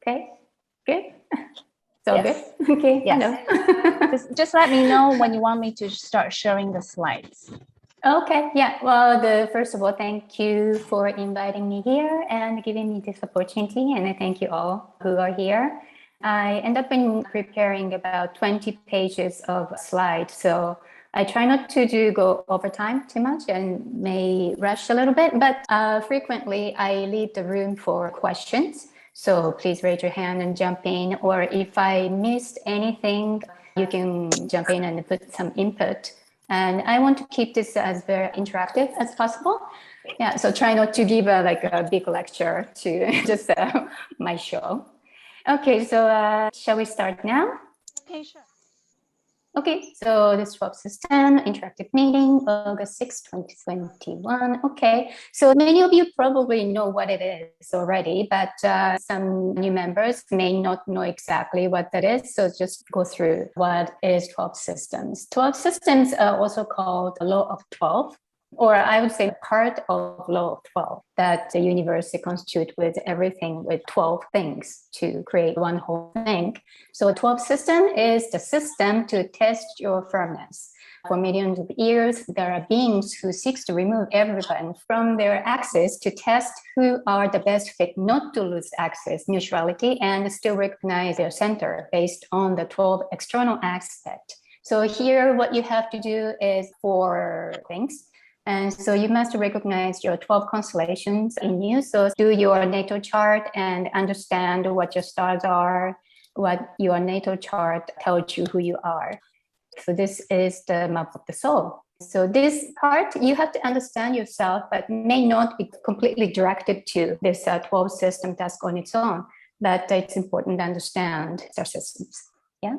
Okay, good. So Yes. good. Okay, Yes. hello. Just let me know when you want me to start sharing the slides. Okay, yeah. Well, first of all, thank you for inviting me here and giving me this opportunity. And I thank you all who are here. I end up in preparing about 20 pages of slides. So I try not to go over time too much and may rush a little bit, but frequently I leave the room for questions. So please raise your hand and jump in, or if I missed anything, you can jump in and put some input. And I want to keep this as very interactive as possible. Yeah, so try not to give a big lecture to just my show. Okay, so shall we start now? Okay, sure. Okay, so this 12 system interactive meeting, August 6, 2021. Okay, so many of you probably know what it is already, but some new members may not know exactly what that is. So just go through what is 12 systems. 12 systems are also called law of 12. Or I would say part of law of 12, that the universe is constituted with everything with 12 things to create one whole thing. So 12 system is the system to test your firmness. For millions of years, there are beings who seek to remove everyone from their axis to test who are the best fit not to lose axis neutrality and still recognize their center based on the 12 external aspects. So here, what you have to do is 4 things. And so you must recognize your 12 constellations in you. So do your natal chart and understand what your stars are, what your natal chart tells you who you are. So this is the map of the soul. So this part, you have to understand yourself, but may not be completely directed to this 12 system task on its own. But it's important to understand their systems. Yeah.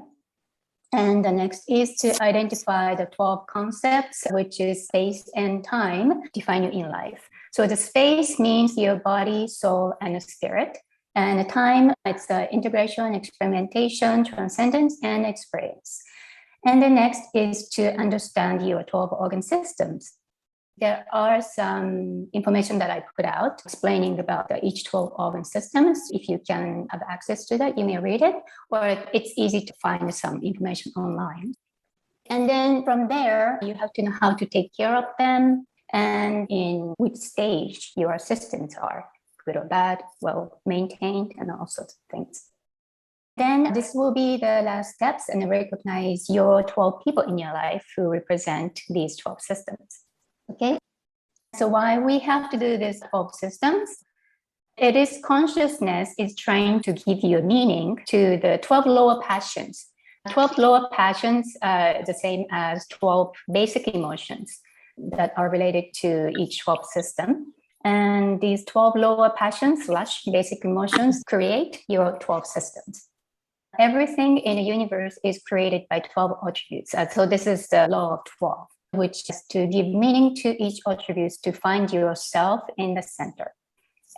And the next is to identify the 12 concepts, which is space and time, define you in life. So the space means your body, soul, and spirit. And the time, it's integration, experimentation, transcendence, and experience. And the next is to understand your 12 organ systems. There are some information that I put out explaining about each 12 organ systems. If you can have access to that, you may read it, or it's easy to find some information online. And then from there, you have to know how to take care of them and in which stage your systems are, good or bad, well maintained, and all sorts of things. Then this will be the last steps, and recognize your 12 people in your life who represent these 12 systems. Okay, so why we have to do these 12 systems? It is consciousness is trying to give you a meaning to the 12 lower passions. 12 lower passions are the same as 12 basic emotions that are related to each 12 system. And these 12 lower passions / basic emotions create your 12 systems. Everything in the universe is created by 12 attributes. So this is the law of 12, which is to give meaning to each attribute to find yourself in the center.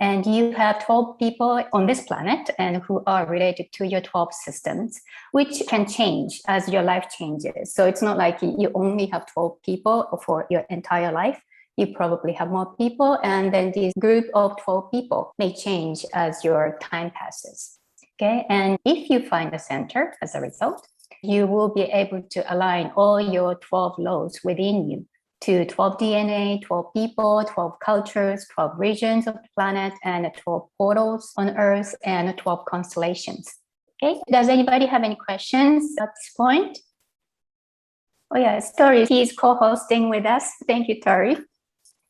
And you have 12 people on this planet and who are related to your 12 systems, which can change as your life changes. So it's not like you only have 12 people for your entire life. You probably have more people, and then this group of 12 people may change as your time passes. Okay, and if you find the center as a result, you will be able to align all your 12 laws within you to 12 DNA, 12 people, 12 cultures, 12 regions of the planet, and 12 portals on Earth, and 12 constellations. Okay, does anybody have any questions at this point? Oh yeah, Tori, he's co-hosting with us. Thank you, Tori.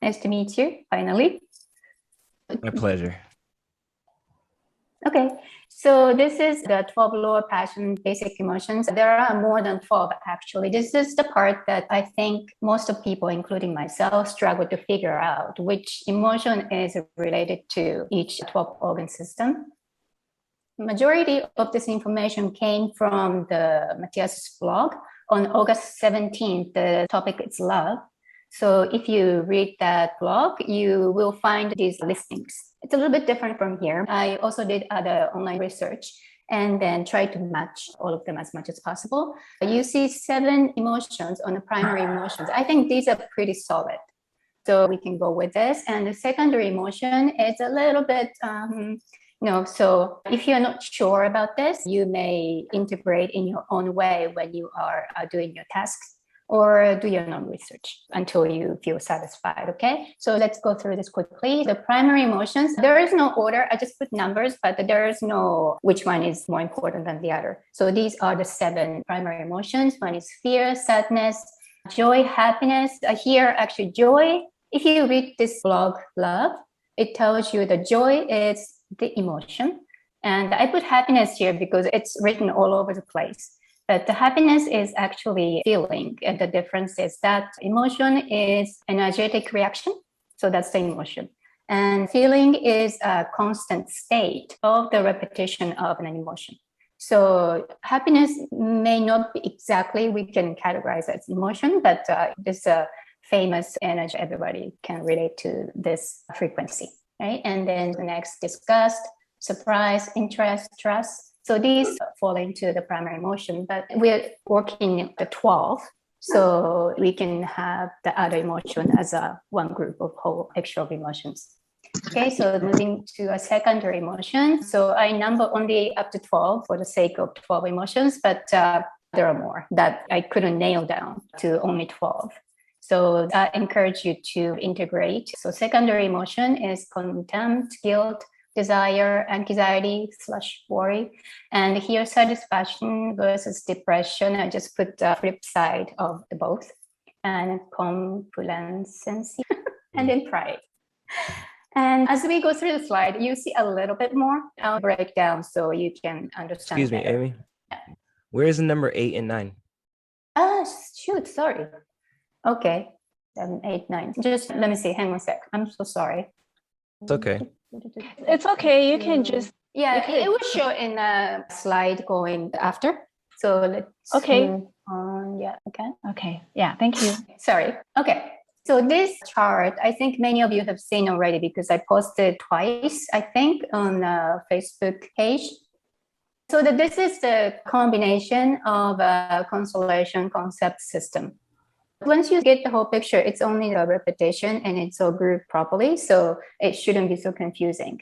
Nice to meet you, finally. My pleasure. Okay, so this is the 12 lower passion, basic emotions. There are more than 12, actually. This is the part that I think most of people, including myself, struggle to figure out which emotion is related to each 12 organ system. Majority of this information came from the Matias blog. On August 17th, the topic is love. So if you read that blog, you will find these listings. It's a little bit different from here. I also did other online research and then try to match all of them as much as possible. You see 7 emotions on the primary emotions. I think these are pretty solid. So we can go with this. And the secondary emotion is a little bit No, so if you're not sure about this, you may integrate in your own way when you are doing your tasks or do your own research until you feel satisfied, okay? So let's go through this quickly. The primary emotions, there is no order. I just put numbers, but there is no which one is more important than the other. So these are the 7 primary emotions. One is fear, sadness, joy, happiness. Here, actually, joy, if you read this blog, Love, it tells you that joy is the emotion. And I put happiness here because it's written all over the place. But the happiness is actually feeling. And the difference is that emotion is energetic reaction. So that's the emotion. And feeling is a constant state of the repetition of an emotion. So happiness may not be exactly, we can categorize as emotion, but this famous energy, everybody can relate to this frequency, right? And then the next, disgust, surprise, interest, trust. So these fall into the primary emotion, but we're working the 12. So we can have the other emotion as one group of whole extra emotions. Okay, so moving to a secondary emotion. So I number only up to 12 for the sake of 12 emotions, but there are more that I couldn't nail down to only 12. So I encourage you to integrate. So secondary emotion is contempt, guilt, desire, anxiety/worry. And here, satisfaction versus depression. I just put the flip side of the both. And complacency and then pride. And as we go through the slide, you see a little bit more. I'll break down so you can understand. Excuse me, better. Amy. Where is the number 8 and 9? Shoot, sorry. Okay, 7, 8, 9. Just let me see. Hang on a sec. I'm so sorry. It's okay. It's okay. You can just. Yeah, it will show in a slide going after. So let's move on. Yeah, okay. Okay. Yeah, thank you. Sorry. Okay. So this chart, I think many of you have seen already because I posted twice, I think, on the Facebook page. So that this is the combination of a constellation concept system. Once you get the whole picture, it's only a repetition and it's all grouped properly, so it shouldn't be so confusing.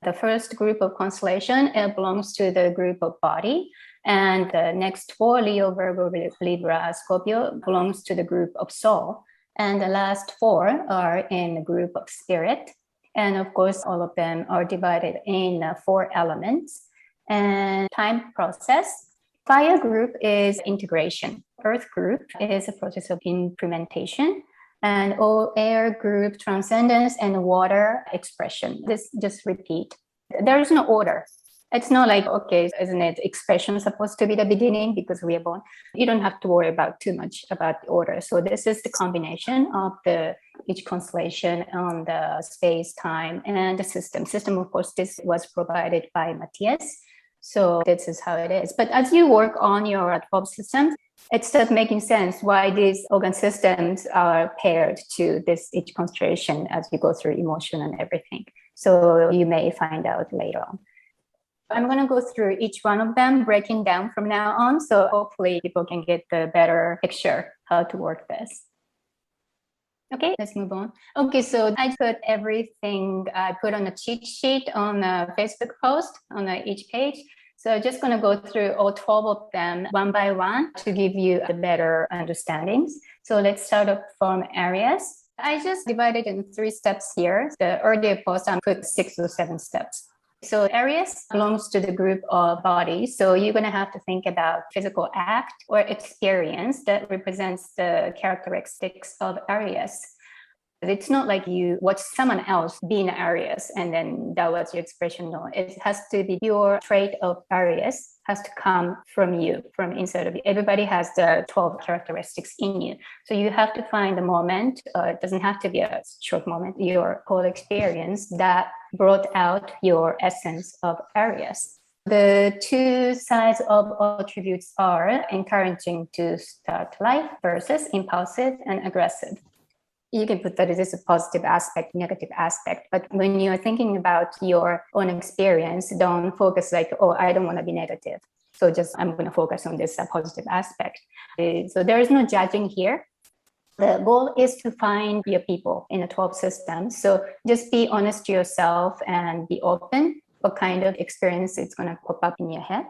The first group of constellation belongs to the group of body, and the next 4, Leo, Virgo, Libra, Scorpio, belongs to the group of soul. And the last 4 are in the group of spirit. And of course, all of them are divided in 4 elements. And time process. Fire group is integration. Earth group is a process of implementation. And all air group, transcendence, and water expression. This just repeat. There is no order. It's not like, okay, isn't it expression supposed to be the beginning because we are born? You don't have to worry about too much about the order. So this is the combination of each constellation on the space, time, and the system. System, of course, this was provided by Matias. So this is how it is. But as you work on your 12 systems, it starts making sense why these organ systems are paired to each constellation as you go through emotion and everything. So you may find out later on. I'm going to go through each one of them, breaking down from now on. So hopefully people can get the better picture how to work this. Okay, let's move on. Okay, so I put everything I put on a cheat sheet on a Facebook post on each page. So I'm just going to go through all 12 of them one by one to give you the better understandings. So let's start up from areas. I just divided in 3 steps here. The earlier post, I put 6 or 7 steps. So areas belongs to the group of bodies. So you're going to have to think about physical act or experience that represents the characteristics of areas. It's not like you watch someone else be in areas and then that was your expression. No, it has to be your trait of areas has to come from you, from inside of you. Everybody has the 12 characteristics in you. So you have to find a moment, it doesn't have to be a short moment, your whole experience that brought out your essence of areas. The 2 sides of attributes are encouraging to start life versus impulsive and aggressive. You can put that as a positive aspect, negative aspect. But when you're thinking about your own experience, don't focus like, oh, I don't want to be negative. So just, I'm going to focus on this positive aspect. So there is no judging here. The goal is to find your people in the 12 systems. So just be honest to yourself and be open what kind of experience is going to pop up in your head.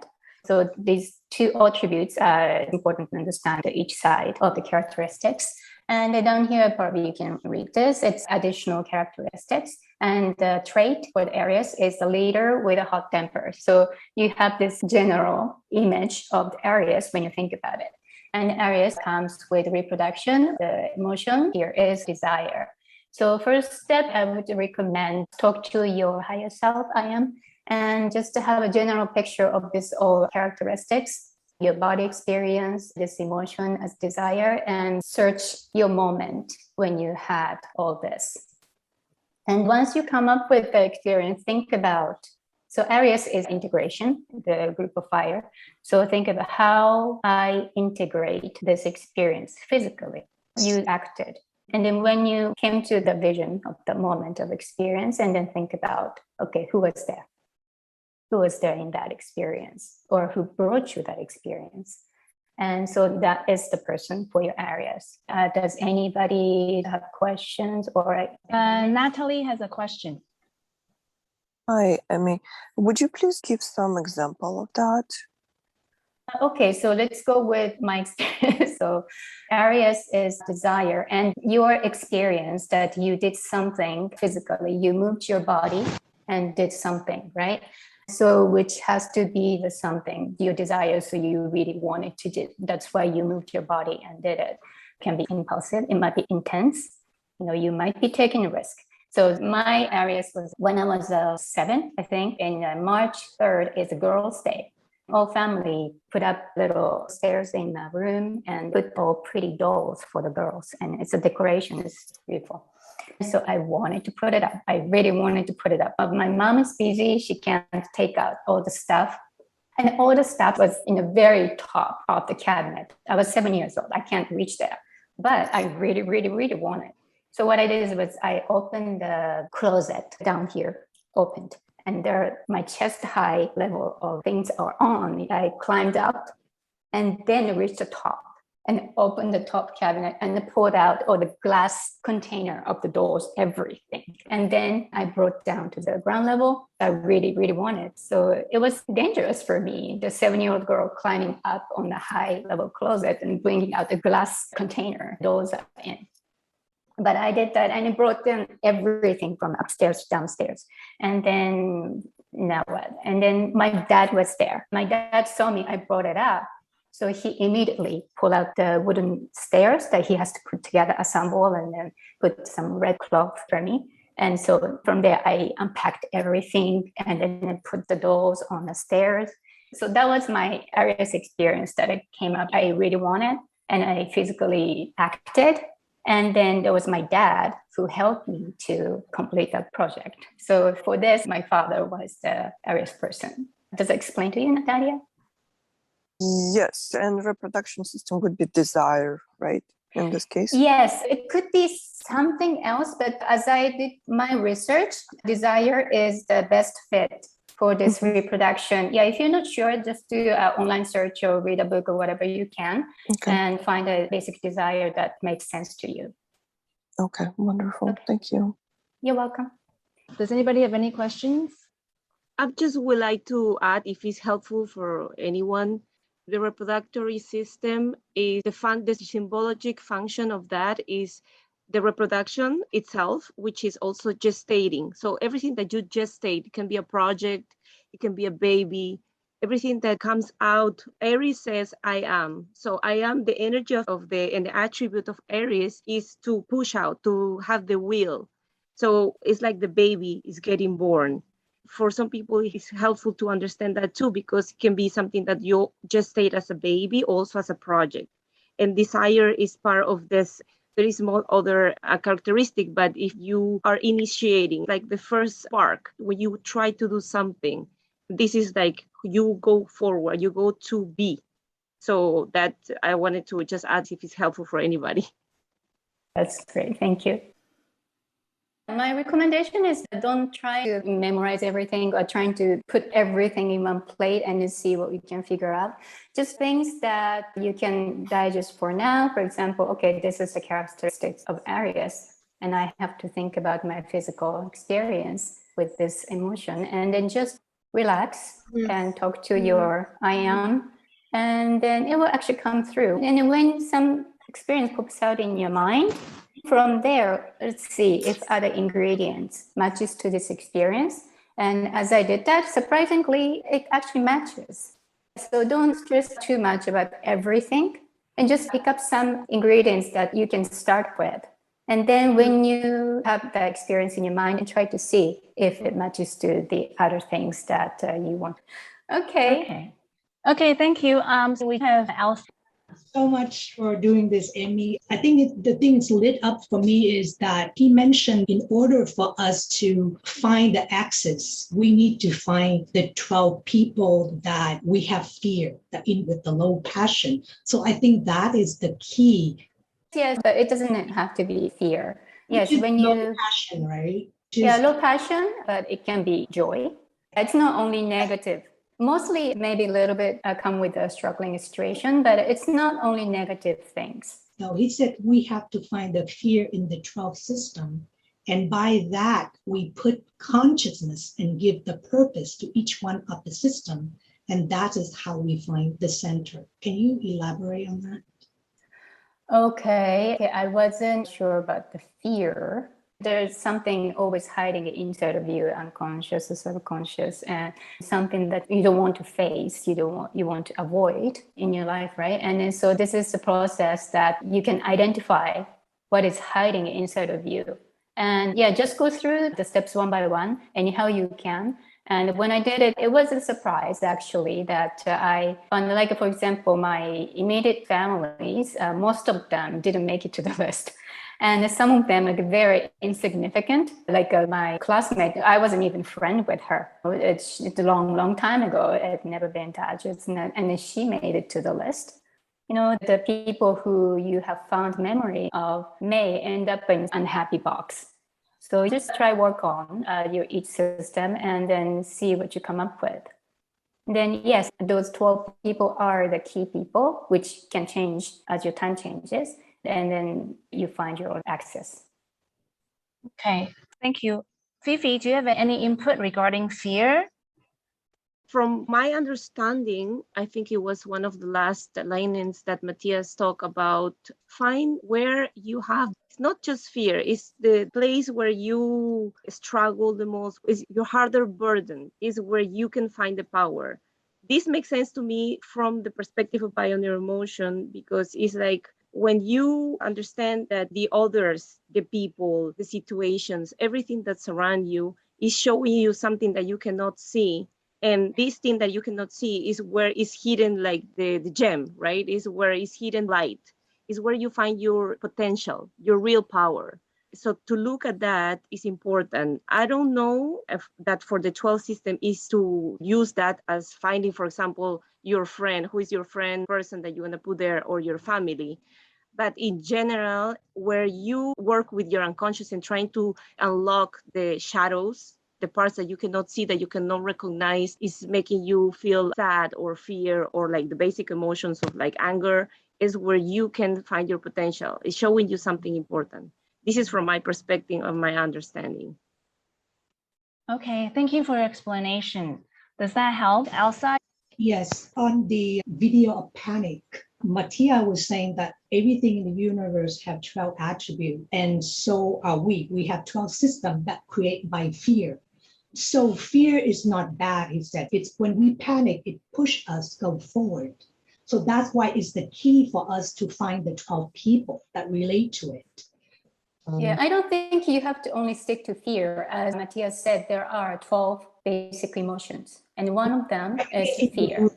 So these two attributes are important to understand each side of the characteristics. And down here, probably you can read this. It's additional characteristics. And the trait for the Aries is the leader with a hot temper. So you have this general image of the Aries when you think about it. And Aries comes with reproduction. The emotion here is desire. So first step, I would recommend talk to your higher self, I am, and just to have a general picture of this all characteristics, your body experience, this emotion as desire, and search your moment when you had all this. And once you come up with the experience, think about, so Aries is integration, the group of fire. So think about how I integrate this experience physically. You acted. And then when you came to the vision of the moment of experience, and then think about, okay, who was there? Who was there in that experience, or who brought you that experience? And so that is the person for your Aries. Does anybody have questions? Or Natalie has a question. Hi, Emmy. Would you please give some example of that? Okay, so let's go with my experience. So Aries is desire, and your experience that you did something physically, you moved your body and did something, right? So which has to be the something, your desire, so you really wanted to do. That's why you moved your body and did it. It can be impulsive, it might be intense, you might be taking a risk. So my Aries was when I was 7, I think, and March 3rd is a girls' day. All family put up little stairs in the room and put all pretty dolls for the girls. And it's a decoration, it's beautiful. So I wanted to put it up. I really wanted to put it up. But my mom is busy. She can't take out all the stuff. And all the stuff was in the very top of the cabinet. I was 7 years old. I can't reach there. But I really, really, really wanted. So what I did was I opened the closet down here, opened. And there, my chest high level of things are on. I climbed up and then reached the top and opened the top cabinet and pulled out all the glass container of the dolls, everything. And then I brought down to the ground level. I really, really wanted. So it was dangerous for me, the 7-year-old girl climbing up on the high level closet and bringing out the glass container dolls are in. But I did that, and it brought them everything from upstairs to downstairs. And then, now what? And then my dad was there. My dad saw me, I brought it up. So he immediately pulled out the wooden stairs that he has to put together, assemble, and then put some red cloth for me. And so from there, I unpacked everything and then put the dolls on the stairs. So that was my Aries experience that it came up. I really wanted, and I physically acted. And then there was my dad who helped me to complete that project. So for this, my father was the Aries person. Does that explain to you, Natalia? Yes, and reproduction system would be desire, right? In this case? Yes, it could be something else, but as I did my research, desire is the best fit for this reproduction. Yeah, if you're not sure, just do an online search or read a book or whatever you can, and find a basic desire that makes sense to you. Okay, wonderful. Okay. Thank you. You're welcome. Does anybody have any questions? I just would like to add, if it's helpful for anyone, the reproductory system is the symbologic function of that is the reproduction itself, which is also gestating. So everything that you gestate, it can be a project, it can be a baby, everything that comes out. Aries says, I am. So I am, the energy and the attribute of Aries is to push out, to have the will. So it's like the baby is getting born. For some people, it's helpful to understand that too, because it can be something that you gestate as a baby, also as a project. And desire is part of this very small other characteristic, but if you are initiating, like the first spark, when you try to do something, this is like you go forward, you go to be. So that I wanted to just add if it's helpful for anybody. That's great, thank you. My recommendation is don't try to memorize everything or trying to put everything in one plate and just see what you can figure out. Just things that you can digest for now. For example, okay, this is the characteristics of Aries, and I have to think about my physical experience with this emotion. And then just relax and talk to your I am, and then it will actually come through. And when some experience pops out in your mind, from there, let's see if other ingredients matches to this experience. And as I did that, surprisingly, it actually matches. So don't stress too much about everything and just pick up some ingredients that you can start with. And then when you have that experience in your mind, and try to see if it matches to the other things that you want. Okay, thank you. So we have Elsa. So much for doing this, Amy. I think the thing that's lit up for me is that he mentioned in order for us to find the axis, we need to find the 12 people that we have fear, that in with the low passion. So I think that is the key. Yes, but it doesn't have to be fear. Yes, when low passion, right? Low passion, but it can be joy. It's not only negative. Mostly maybe a little bit come with a struggling situation, but it's not only negative things. No, he said we have to find the fear in the 12 system. And by that, we put consciousness and give the purpose to each one of the system. And that is how we find the center. Can you elaborate on that? Okay, I wasn't sure about the fear. There's something always hiding inside of you, unconscious or subconscious, and something that you don't want to face, you want to avoid in your life, right? And then, so this is the process that you can identify what is hiding inside of you. And just go through the steps one by one and how you can. And when I did it, it was a surprise, actually, that I found, like, for example, my immediate families, most of them didn't make it to the list. And some of them are very insignificant. Like my classmate, I wasn't even friend with her. It's a long time ago. I've never been in touch. And then she made it to the list. You know, the people who you have found memory of may end up in unhappy box. So just try work on your each system and then see what you come up with. Then yes, those 12 people are the key people, which can change as your time changes. And then you find your own access. Okay, thank you. Fifi, do you have any input regarding fear? From my understanding, I think it was one of the last linings that Matias talked about. Find where you have, it's not just fear, it's the place where you struggle the most, is your harder burden, is where you can find the power. This makes sense to me from the perspective of Pioneuromotion, because it's like, when you understand that the others, the people, the situations, everything that surrounds you is showing you something that you cannot see. And this thing that you cannot see is where is hidden, like the gem, right? Is where is hidden light, is where you find your potential, your real power. So to look at that is important. I don't know if that for the 12 system is to use that as finding, for example, your friend, who is your friend person that you want to put there, or your family. But in general, where you work with your unconscious and trying to unlock the shadows, the parts that you cannot see, that you cannot recognize, is making you feel sad or fear, or like the basic emotions of like anger, is where you can find your potential. It's showing you something important. This is from my perspective of my understanding. Okay, thank you for your explanation. Does that help, Elsa? Yes, on the video of panic, Matias was saying that everything in the universe have 12 attributes, and so are we. We have 12 systems that create by fear. So fear is not bad, he said. It's when we panic, it pushes us go forward. So that's why it's the key for us to find the 12 people that relate to it. I don't think you have to only stick to fear. As Matias said, there are 12 basic emotions, and one of them is fear,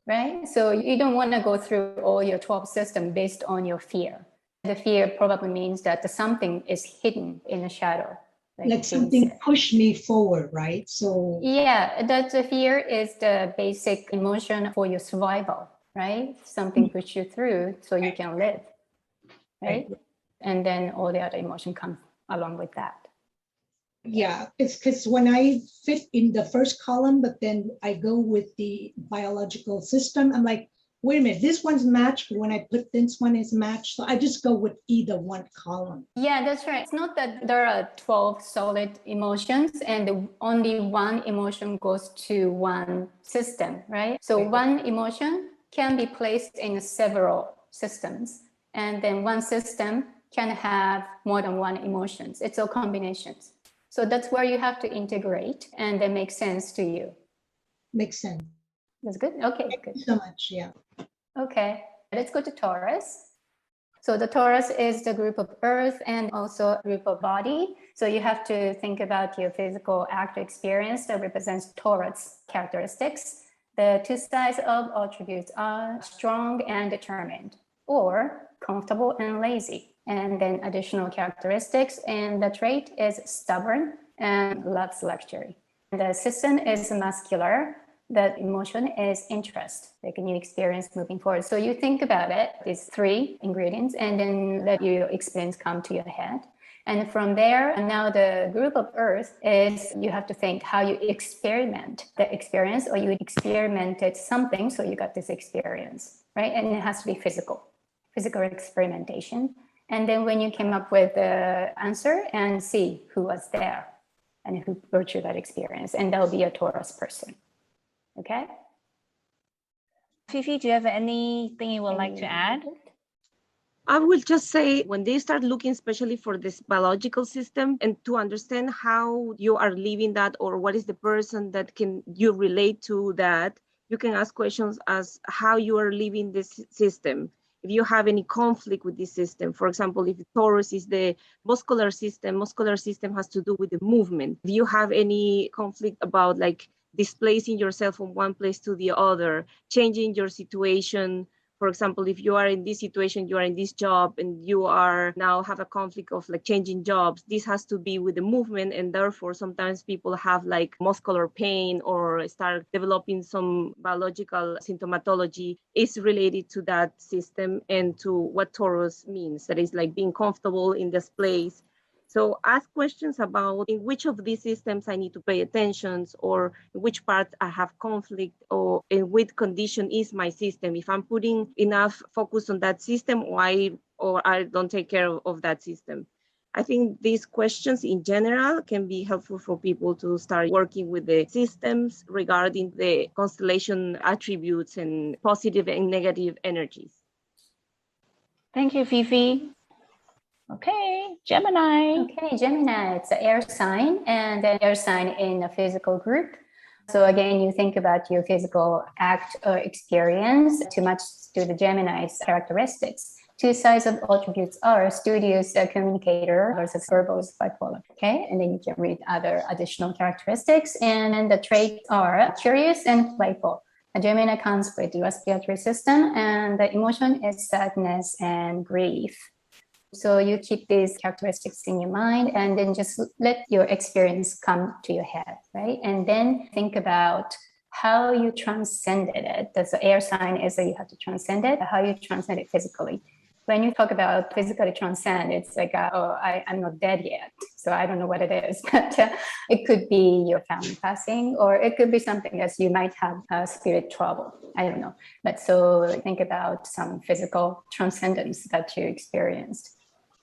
right? So you don't want to go through all your 12 systems based on your fear. The fear probably means that something is hidden in the shadow. Like something pushed me forward, right? So that the fear is the basic emotion for your survival, right? Something push you through so you can live, right? And then all the other emotion come along with that. Yeah, it's because when I fit in the first column, but then I go with the biological system, I'm like, wait a minute, this one's matched. When I put this one is matched, so I just go with either one column. Yeah, that's right. It's not that there are 12 solid emotions and only one emotion goes to one system, right? So one emotion can be placed in several systems, and then one system can have more than one emotions. It's all combinations. So that's where you have to integrate and then make sense to you. Makes sense. That's good. Okay, Thank good. you so much. Yeah. Okay, let's go to Taurus. So the Taurus is the group of earth and also a group of body. So you have to think about your physical act experience that represents Taurus characteristics. The two sides of attributes are strong and determined, or comfortable and lazy. And then additional characteristics, and the trait is stubborn and loves luxury. The system is muscular. The emotion is interest, like a new experience moving forward. So you think about it, these three ingredients, and then let your experience come to your head. And from there, now the group of earth is you have to think how you experiment the experience, or you experimented something, so you got this experience, right? And it has to be physical experimentation. And then when you came up with the answer, and see who was there and who brought you that experience, and that'll be a Taurus person. Okay. Fifi, do you have anything you would like to add? I will just say when they start looking especially for this biological system and to understand how you are living that or what is the person that can you relate to that, you can ask questions as how you are living this system. If you have any conflict with this system, for example, if Taurus is the muscular system has to do with the movement. If you have any conflict about like displacing yourself from one place to the other, changing your situation. For example, if you are in this situation, you are in this job and you are now have a conflict of like changing jobs, this has to be with the movement. And therefore, sometimes people have like muscular pain or start developing some biological symptomatology is related to that system and to what Taurus means. That is like being comfortable in this place. So ask questions about in which of these systems I need to pay attention, or in which part I have conflict, or in which condition is my system. If I'm putting enough focus on that system, or I don't take care of that system. I think these questions in general can be helpful for people to start working with the systems regarding the constellation attributes and positive and negative energies. Thank you, Fifi. Okay, Gemini. Okay, Gemini, it's an air sign, and an air sign in a physical group. So again, you think about your physical act or experience to match to the Gemini's characteristics. Two sides of attributes are studious communicator versus verbal bipolar. Okay, and then you can read other additional characteristics, and then the traits are curious and playful. A Gemini comes with the respiratory system, and the emotion is sadness and grief. So you keep these characteristics in your mind, and then just let your experience come to your head, right? And then think about how you transcended it. That's the air sign is that you have to transcend it, how you transcend it physically. When you talk about physically transcend, it's like, I'm not dead yet, so I don't know what it is. But it could be your family passing, or it could be something as you might have spirit trouble. I don't know. But so think about some physical transcendence that you experienced.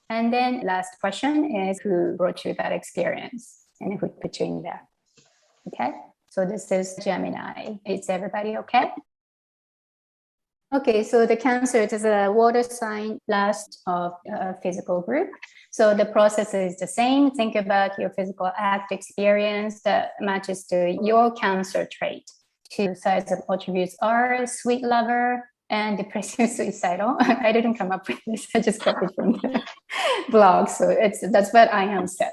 And then last question is who brought you that experience and who put you in there? Okay, so this is Gemini. Is everybody okay? Okay, so the Cancer, it is a water sign last of a physical group. So the process is the same. Think about your physical act experience that matches to your Cancer trait. Two sides of attributes are sweet lover and depressive suicidal. I didn't come up with this. I just copied from the blog. So that's what I am said.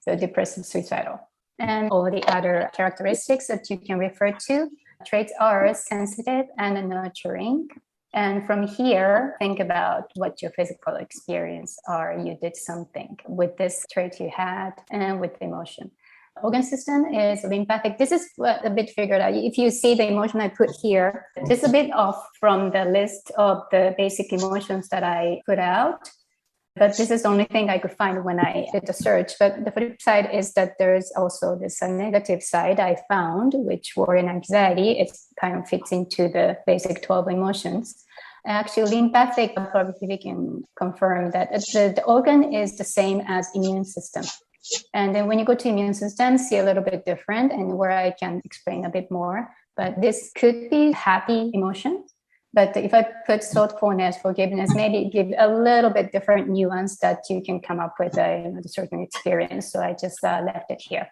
So depressive suicidal. And all the other characteristics that you can refer to. Traits are sensitive and nurturing. And from here, think about what your physical experience are. You did something with this trait you had and with the emotion. Organ system is lymphatic. This is what a bit figured out. If you see the emotion I put here, this is a bit off from the list of the basic emotions that I put out. But this is the only thing I could find when I did the search. But the flip side is that there's also this negative side I found, which worry and anxiety. It kind of fits into the basic 12 emotions. Actually, lymphatic probably can confirm that the organ is the same as immune system. And then when you go to immune system, see a little bit different, and where I can explain a bit more. But this could be happy emotion. But if I put thoughtfulness, forgiveness, maybe give a little bit different nuance that you can come up with a certain experience. So I just left it here.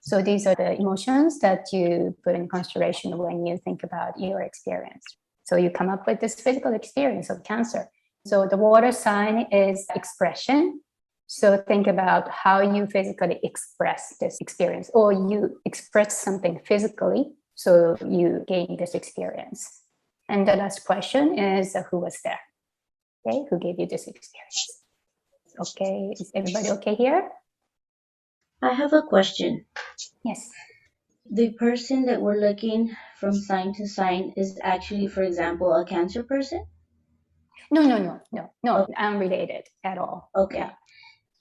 So these are the emotions that you put in consideration when you think about your experience. So you come up with this physical experience of Cancer. So the water sign is expression. So think about how you physically express this experience, or you express something physically, so you gain this experience. And the last question is who was there? Okay, who gave you this experience? Okay, is everybody okay here? I have a question. Yes. The person that we're looking from sign to sign is actually, for example, a Cancer person? No, unrelated at all. Okay.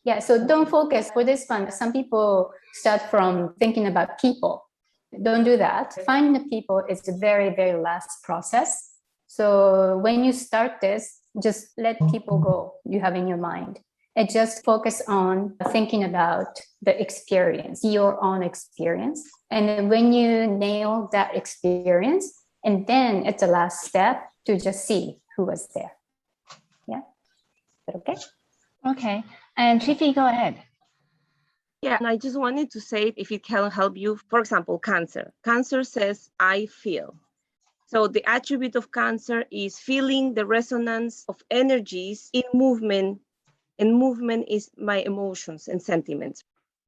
Yeah, so don't focus for this one. Some people start from thinking about people. Don't do that. Finding the people is the very, very last process. So when you start this, just let people go you have in your mind. And just focus on thinking about the experience, your own experience. And then when you nail that experience, and then it's the last step to just see who was there. Yeah? Is that okay? Okay. And Fifi, go ahead. Yeah, and I just wanted to say, if it can help you, for example, Cancer. Cancer says, I feel. So the attribute of Cancer is feeling the resonance of energies in movement, and movement is my emotions and sentiments.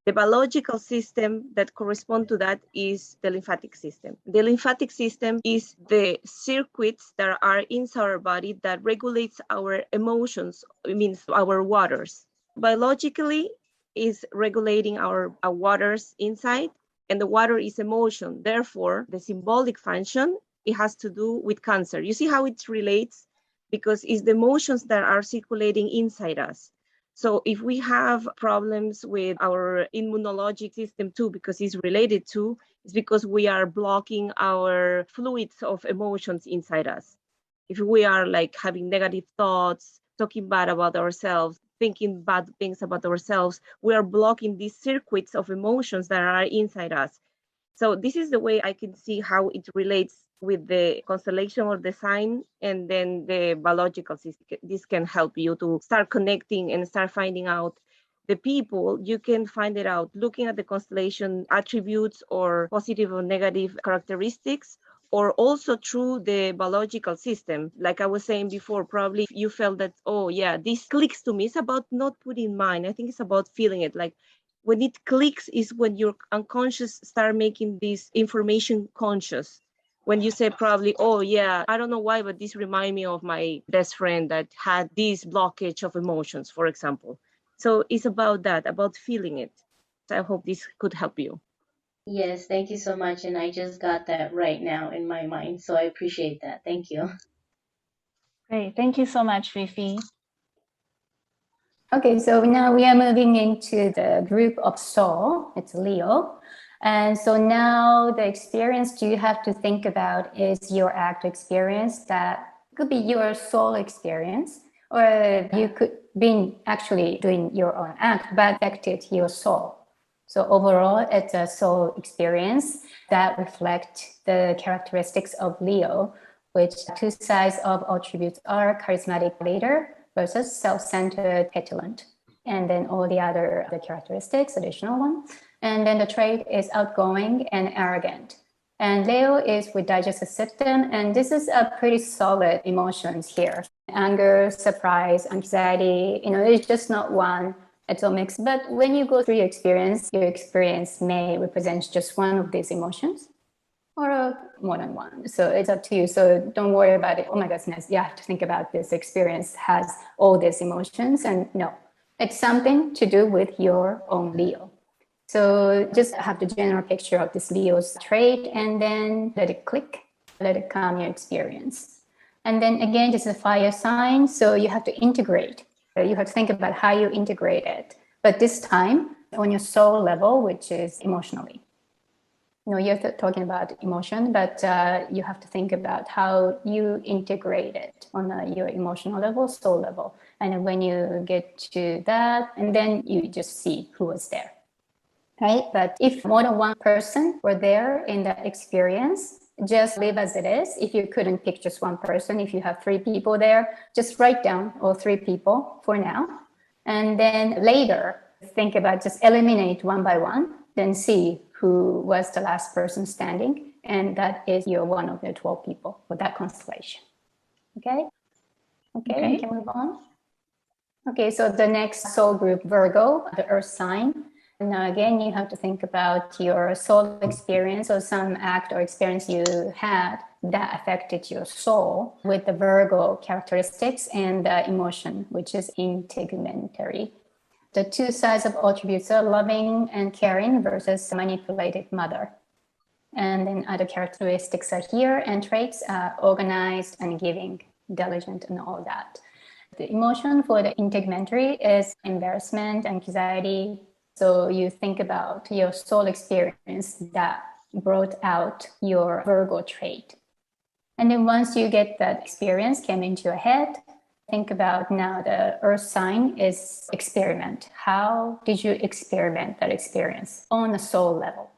The biological system that corresponds to that is the lymphatic system. The lymphatic system is the circuits that are inside our body that regulates our emotions, it means our waters. Biologically, is regulating our waters inside, and the water is emotion. Therefore, the symbolic function, it has to do with Cancer. You see how it relates? Because it's the emotions that are circulating inside us. So if we have problems with our immunologic system too, because it's related to, it's because we are blocking our fluids of emotions inside us. If we are like having negative thoughts, talking bad about ourselves, thinking bad things about ourselves, we are blocking these circuits of emotions that are inside us. So this is the way I can see how it relates with the constellation or the sign, and then the biological system. This can help you to start connecting and start finding out the people. You can find it out looking at the constellation attributes or positive or negative characteristics, or also through the biological system. Like I was saying before, probably you felt that, oh yeah, this clicks to me. It's about not putting mind. I think it's about feeling it. Like when it clicks is when your unconscious start making this information conscious. When you say probably, oh yeah, I don't know why, but this remind me of my best friend that had this blockage of emotions, for example. So it's about that, about feeling it. So I hope this could help you. Yes, thank you so much. And I just got that right now in my mind. So I appreciate that. Thank you. Great. Thank you so much, Fifi. Okay, so now we are moving into the group of soul. It's Leo. And so now the experience you have to think about is your act experience. That could be your soul experience, or you could be actually doing your own act, but affected your soul. So overall, it's a soul experience that reflect the characteristics of Leo, which two sides of attributes are charismatic leader versus self-centered petulant. And then all the other the characteristics, additional one. And then the trait is outgoing and arrogant. And Leo is with digestive system, and this is a pretty solid emotions here. Anger, surprise, anxiety, it's just not one, it's a mix. But when you go through your experience may represent just one of these emotions or more than one. So it's up to you. So don't worry about it. Oh my goodness, you have to think about this experience has all these emotions, and no, it's something to do with your own Leo. So just have the general picture of this Leo's trait, and then let it click, let it calm your experience. And then again, this is a fire sign, so you have to integrate You have to think about how you integrate it. But this time on your soul level, which is emotionally. You're talking about emotion, but you have to think about how you integrate it on your emotional level, soul level. And when you get to that, and then you just see who was there, right? But if more than one person were there in that experience, just leave as it is. If you couldn't pick just one person, if you have 3 people there, just write down all 3 people for now. And then later, think about just eliminate one by one, then see who was the last person standing. And that is your one of the 12 people for that constellation. Okay, we can move on. Okay, so the next soul group, Virgo, the earth sign. Now, again, you have to think about your soul experience or some act or experience you had that affected your soul with the Virgo characteristics and the emotion, which is integumentary. The 2 sides of attributes are loving and caring versus manipulative mother. And then other characteristics are here, and traits are organized and giving, diligent, and all that. The emotion for the integumentary is embarrassment, anxiety. So you think about your soul experience that brought out your Virgo trait. And then once you get that experience came into your head, think about now the earth sign is experiment. How did you experiment that experience on a soul level,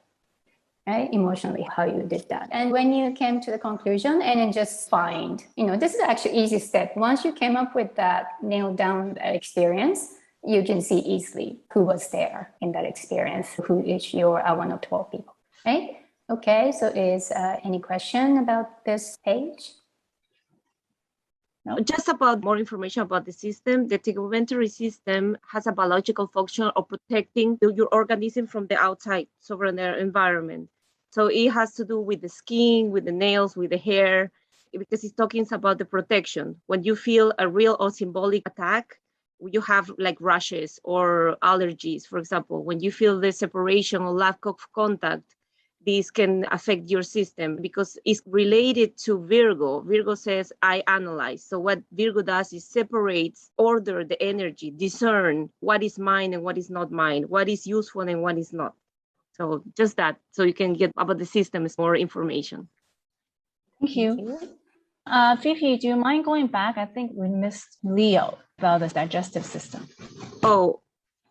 right? Emotionally, how you did that. And when you came to the conclusion and then just find, this is actually easy step. Once you came up with that, nail down that experience, you can see easily who was there in that experience, who is your one of 12 people, right? Okay, so is any question about this page? No. Just about more information about the system, the integumentary system has a biological function of protecting your organism from the outside, so from their environment. So it has to do with the skin, with the nails, with the hair, because it's talking about the protection. When you feel a real or symbolic attack, you have like rashes or allergies, for example. When you feel the separation or lack of contact, this can affect your system because it's related to Virgo. Virgo says, I analyze. So what Virgo does is separates, order the energy, discern what is mine and what is not mine, what is useful and what is not. So just that, so you can get about the system more information. Thank you. Fifi, do you mind going back? I think we missed Leo about the digestive system. Oh,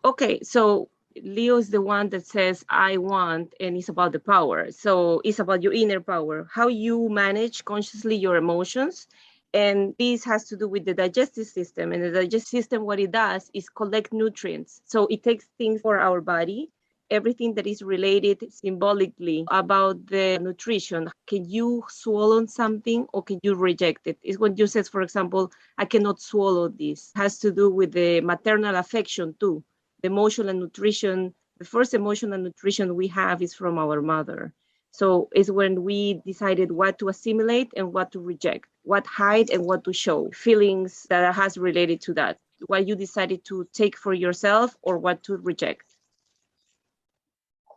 okay. So Leo is the one that says, I want, and it's about the power. So it's about your inner power, how you manage consciously your emotions. And this has to do with the digestive system. And the digestive system, what it does is collect nutrients. So it takes things for our body, everything that is related symbolically about the nutrition. Can you swallow something or can you reject it? It's when you say, for example, I cannot swallow this. It has to do with the maternal affection too. The emotional nutrition, the first emotional nutrition we have is from our mother. So it's when we decided what to assimilate and what to reject, what hide and what to show, feelings that has related to that, what you decided to take for yourself or what to reject.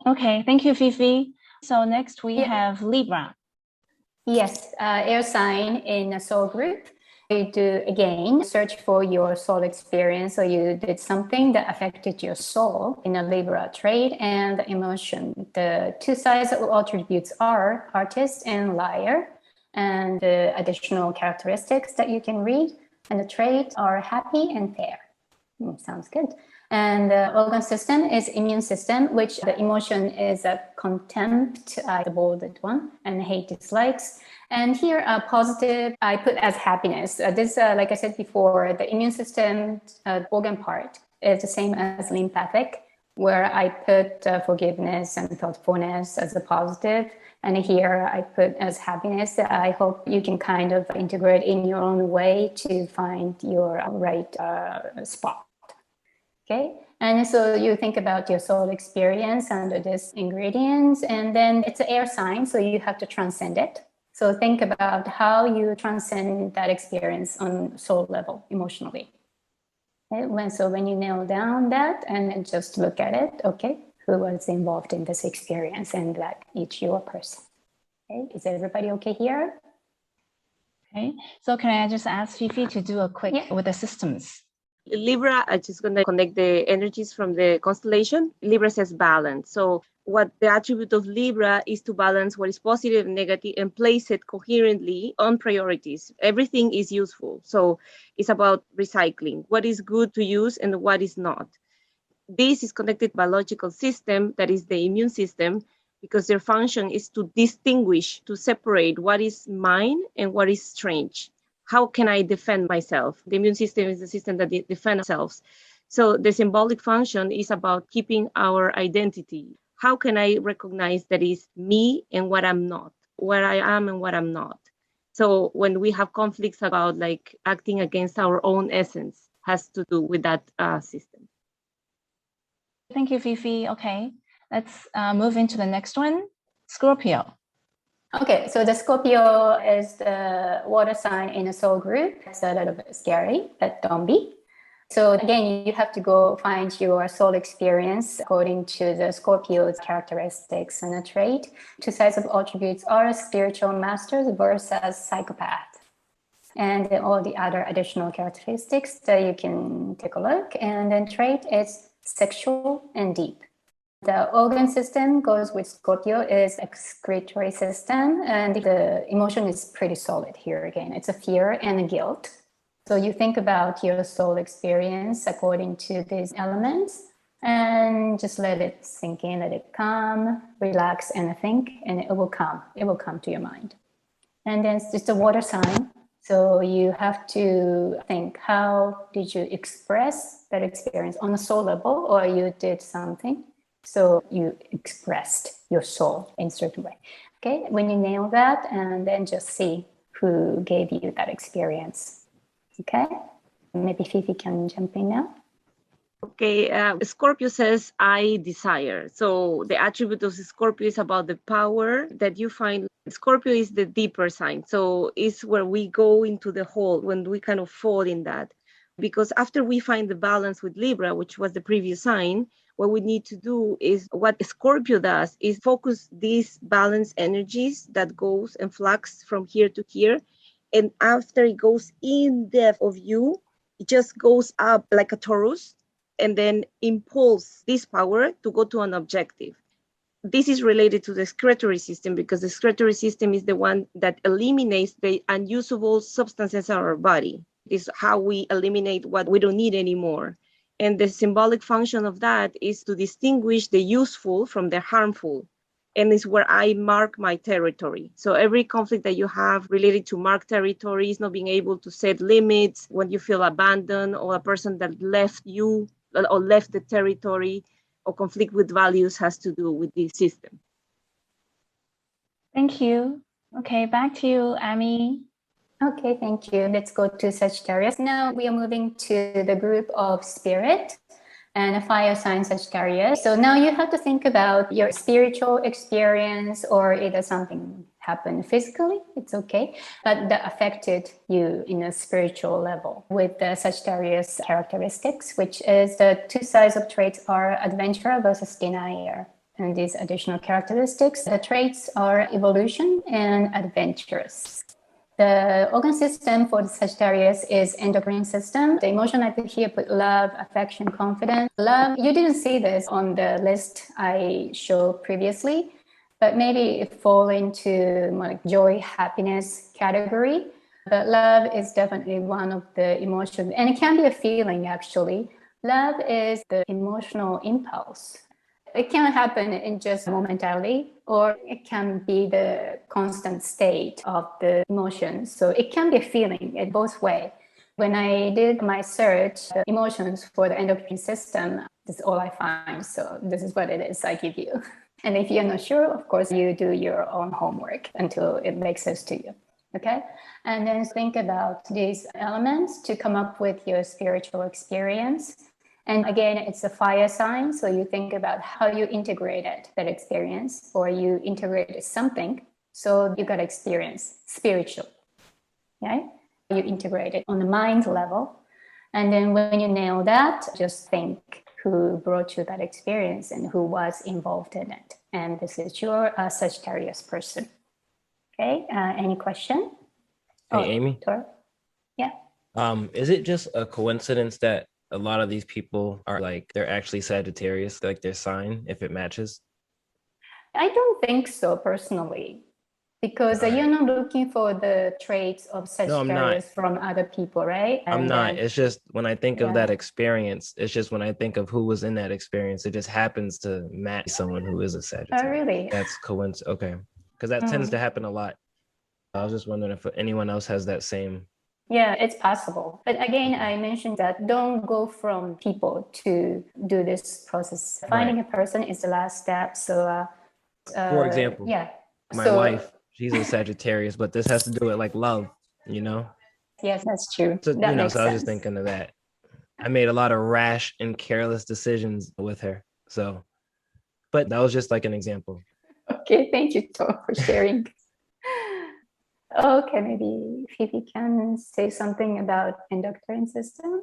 Okay, thank you, Fifi. So next we have Libra. Yes, air sign in a soul group. You do, again, search for your soul experience, or you did something that affected your soul in a Libra trait and emotion. The 2 sides of attributes are artist and liar, and the additional characteristics that you can read. And the traits are happy and fair. Sounds good. And the organ system is immune system, which the emotion is a contempt, the bolded one, and hate, dislikes. And here, positive, I put as happiness. This, like I said before, the immune system organ part is the same as lymphatic, where I put forgiveness and thoughtfulness as a positive. And here I put as happiness. I hope you can kind of integrate in your own way to find your right spot. Okay, and so you think about your soul experience under these ingredients, and then it's an air sign, so you have to transcend it. So think about how you transcend that experience on soul level, emotionally. Okay? So when you nail down that and then just look at it, okay, who was involved in this experience and that each your person. Okay, is everybody okay here? Okay, so can I just ask Fifi to do a quick with the systems? Libra, I'm just going to connect the energies from the constellation. Libra says balance. So what the attribute of Libra is to balance what is positive and negative and place it coherently on priorities. Everything is useful. So it's about recycling what is good to use and what is not. This is connected to a biological system that is the immune system, because their function is to distinguish, to separate what is mine and what is strange. How can I defend myself? The immune system is the system that defends ourselves. So the symbolic function is about keeping our identity. How can I recognize that is me and what I'm not, what I am and what I'm not? So when we have conflicts about like acting against our own essence, has to do with that system. Thank you, Fifi. Okay, let's move into the next one. Scorpio. Okay, so the Scorpio is the water sign in a soul group. It's a little bit scary, but don't be. So again, you have to go find your soul experience according to the Scorpio's characteristics and a trait. Two sides of attributes are spiritual masters versus psychopath. And then all the other additional characteristics that you can take a look. And then trait is sexual and deep. The organ system goes with Scorpio is excretory system, and the emotion is pretty solid here again. It's a fear and a guilt. So you think about your soul experience according to these elements and just let it sink in, let it come, relax and think, and it will come. It will come to your mind. And then it's just a water sign. So you have to think, how did you express that experience on a soul level, or you did something? So you expressed your soul in a certain way. Okay, when you nail that, and then just see who gave you that experience. Okay, maybe Fifi can jump in now. Okay, Scorpio says, I desire. So the attribute of Scorpio is about the power that you find. Scorpio is the deeper sign. So it's where we go into the hole, when we kind of fall in that. Because after we find the balance with Libra, which was the previous sign, what we need to do is what Scorpio does is focus these balanced energies that goes and flux from here to here. And after it goes in depth of you, it just goes up like a torus and then impulse this power to go to an objective. This is related to the excretory system, because the excretory system is the one that eliminates the unusable substances in our body. This is how we eliminate what we don't need anymore. And the symbolic function of that is to distinguish the useful from the harmful. And it's where I mark my territory. So every conflict that you have related to mark territories, not being able to set limits, when you feel abandoned, or a person that left you or left the territory, or conflict with values, has to do with this system. Thank you. Okay, back to you, Amy. Okay, thank you. Let's go to Sagittarius. Now we are moving to the group of spirit and a fire sign Sagittarius. So now you have to think about your spiritual experience, or either something happened physically, it's okay, but that affected you in a spiritual level with the Sagittarius characteristics, which is the two sides of traits are adventurer versus denier. And these additional characteristics, the traits are evolution and adventurous. The organ system for the Sagittarius is endocrine system. The emotion I put here, put love, affection, confidence. Love, you didn't see this on the list I showed previously, but maybe it fall into like joy, happiness category. But love is definitely one of the emotions, and it can be a feeling actually. Love is the emotional impulse. It can happen in just momentarily, or it can be the constant state of the emotions. So it can be a feeling in both ways. When I did my search, the emotions for the endocrine system, this is all I find. So this is what it is I give you. And if you're not sure, of course, you do your own homework until it makes sense to you. Okay? And then think about these elements to come up with your spiritual experience. And again, it's a fire sign. So you think about how you integrated that experience, or you integrated something. So you got experience spiritual, right? You integrate it on the mind level. And then when you nail that, just think who brought you that experience and who was involved in it. And this is your Sagittarius person. Okay, any question? Hey, Amy. Tor? Yeah. Is it just a coincidence that a lot of these people are like, they're actually Sagittarius, like their sign, if it matches? I don't think so personally, because All you're right. not looking for the traits of No, I'm not. Sagittarius from other people, right? I'm And not. It's just when I think of that yeah. experience, it's just when I think of who was in that experience, it just happens to match someone who is a Oh, Sagittarius. really? That's coincidence. Okay. Because that tends to happen a lot. I was just wondering if anyone else has that same. Yeah, it's possible. But again, I mentioned that don't go from people to do this process. Finding Right. a person is the last step. So, For example, yeah. my So, wife, she's a Sagittarius, but this has to do with like love, you know? yes, that's true. So, That makes so I was just sense. thinking of that. I made a lot of rash and careless decisions with her. So, but that was just like an example. Okay, thank you, Tom, for sharing. Okay, maybe Fifi can say something about endocrine system.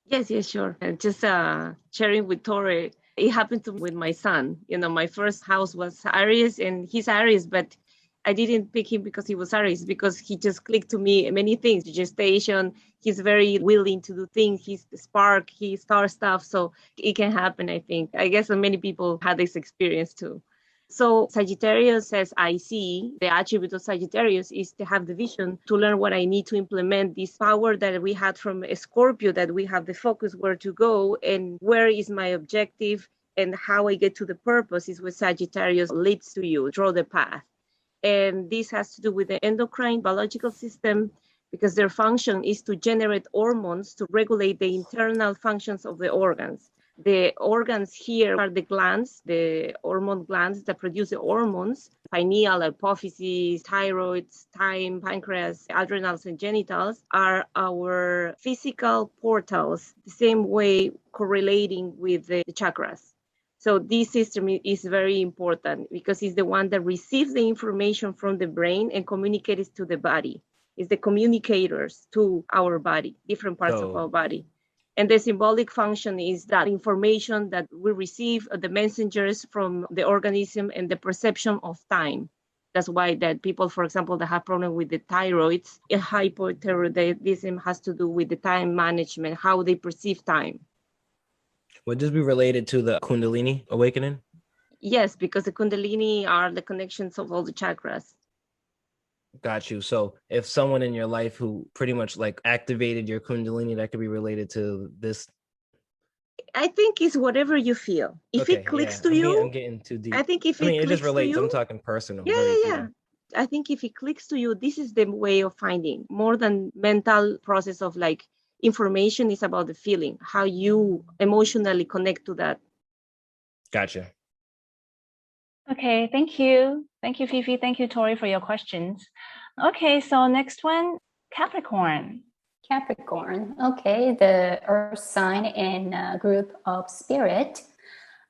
Yes, yes, sure. And just sharing with Tori, it happened to me with my son. You know, my first house was Aries and he's Aries, but I didn't pick him because he was Aries, because he just clicked to me many things. Gestation, he's very willing to do things. He's the spark, he starts stuff. So it can happen, I think. I guess many people had this experience too. So Sagittarius, as I see, the attribute of Sagittarius is to have the vision, to learn what I need to implement this power that we had from Scorpio, that we have the focus where to go and where is my objective and how I get to the purpose is what Sagittarius leads to you, draw the path. And this has to do with the endocrine biological system, because their function is to generate hormones to regulate the internal functions of the organs. The organs here are the glands, the hormone glands that produce the hormones: pineal, hypophysis, thyroid, thyme, pancreas, adrenals, and genitals are our physical portals, the same way correlating with the chakras. So this system is very important because it's the one that receives the information from the brain and communicates to the body. It's the communicators to our body, different parts of our body. And the symbolic function is that information that we receive, the messengers from the organism and the perception of time. That's why that people, for example, that have problem with the thyroids, hypothyroidism has to do with the time management, how they perceive time. Would this be related to the Kundalini awakening? Yes, because the Kundalini are the connections of all the chakras. Got you. So if someone in your life who pretty much like activated your Kundalini, that could be related to this. I think it's whatever you feel. If it clicks to you, I'm getting too deep. I think if it it just clicks to relates. you, I'm talking personal. yeah. I think if it clicks to you, this is the way of finding. More than mental process of like information is about the feeling, how you emotionally connect to that. Gotcha. Okay, thank you. Thank you, Fifi. Thank you, Tori, for your questions. Okay, so next one, Capricorn. Capricorn. Okay, the earth sign in a group of spirit.